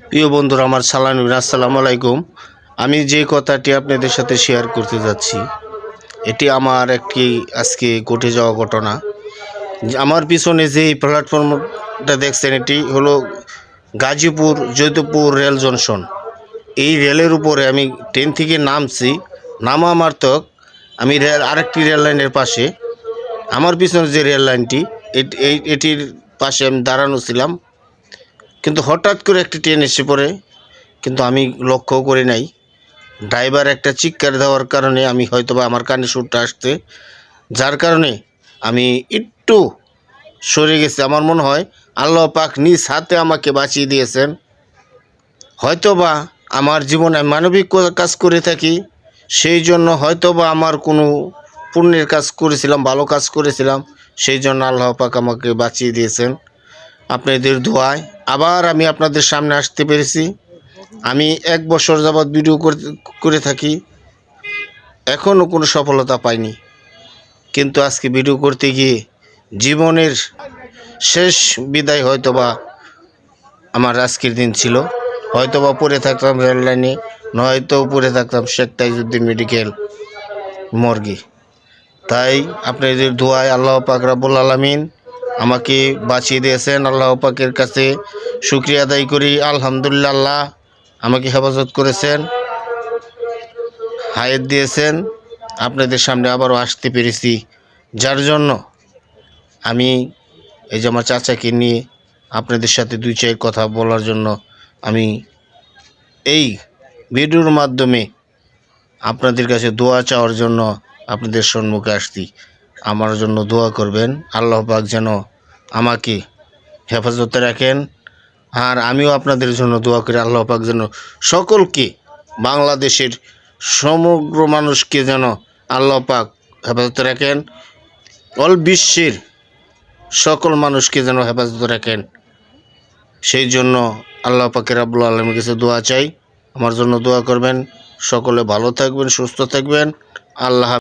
প্রিয় বন্ধুরা, আমার সালাম, আসসালামু আলাইকুম। আমি যে কথাটি আপনাদের সাথে শেয়ার করতে যাচ্ছি, এটি আমার একটি আজকে ঘটে যাওয়া ঘটনা। আমার পিছনে যে প্ল্যাটফর্মটা দেখছেন, এটি হলো গাজীপুর জৈতপুর রেল জংশন। এই রেলের উপরে আমি ট্রেন থেকে নামছি, নামা মাত্রক আমি আরেকটি রেল লাইনের পাশে, আমার পিছনে যে রেল লাইনটি এটির পাশে আমি দাঁড়ানো ছিলাম। কিন্তু হঠাৎ করে একটি ট্রেন এসে পড়ে, কিন্তু আমি লক্ষ্য করি নাই। ড্রাইভার একটা চিৎকার দেওয়ার কারণে আমি হয়তোবা আমার কানে সুরটা আসতে, যার কারণে আমি একটু সরে গেছি। আমার মনে হয় আল্লাহ পাক নিজ হাতে আমাকে বাঁচিয়ে দিয়েছেন। হয়তোবা আমার জীবনে মানবিক কাজ করে থাকি, সেই জন্য হয়তোবা আমার কোনো পুণ্যের কাজ করেছিলাম, ভালো কাজ করেছিলাম, সেই জন্য আল্লাহ পাক আমাকে বাঁচিয়ে দিয়েছেন। আপনাদের দোয়ায় আবার আমি আপনাদের সামনে আসতে পেরেছি। আমি 1 বছর যাবৎ ভিডিও করে থাকি, এখনও কোনো সফলতা পাইনি। কিন্তু আজকে ভিডিও করতে গিয়ে জীবনের শেষ বিদায় হয়তোবা আমার আজকের দিন ছিল। হয়তোবা পড়ে থাকতাম রেল লাইনে, নয়তো পড়ে থাকতাম শেখ তাইজউদ্দিন মেডিকেল মর্গে। তাই আপনাদের দোয়ায় আল্লাহ পাক রব্বুল আলামিন আমাকে বাঁচিয়ে দিয়েছেন। আল্লাহ পাকের কাছে শুকরিয়া আদায় করি। আলহামদুলিল্লাহ, আল্লাহ আমাকে হেফাজত করেছেন, হায়াত দিয়েছেন। আপনাদের সামনে আবারও আসতে পেরেছি, যার জন্য আমি এই যে আমার চাচাকে নিয়ে আপনাদের সাথে 2-4 কথা বলার জন্য আমি এই ভিডিওর মাধ্যমে আপনাদের কাছে দোয়া চাওয়ার জন্য আপনাদের সম্মুখে আসছি। আমার জন্য দোয়া করবেন, আল্লাহ পাক যেন আমাকে হেফাজতে রাখেন। আর আমিও আপনাদের জন্য দোয়া করি, আল্লাহ পাক যেন সকলকে, বাংলাদেশের সমগ্র মানুষকে যেন আল্লাহ পাক হেফাজতে রাখেন। অল বিশ্বের সকল মানুষকে যেন হেফাজতে রাখেন। সেই জন্য আল্লাহ পাকের রব্বুল আলামিনের কাছে দোয়া চাই। আমার জন্য দোয়া করবেন। সকলে ভালো থাকবেন, সুস্থ থাকবেন। আল্লাহ।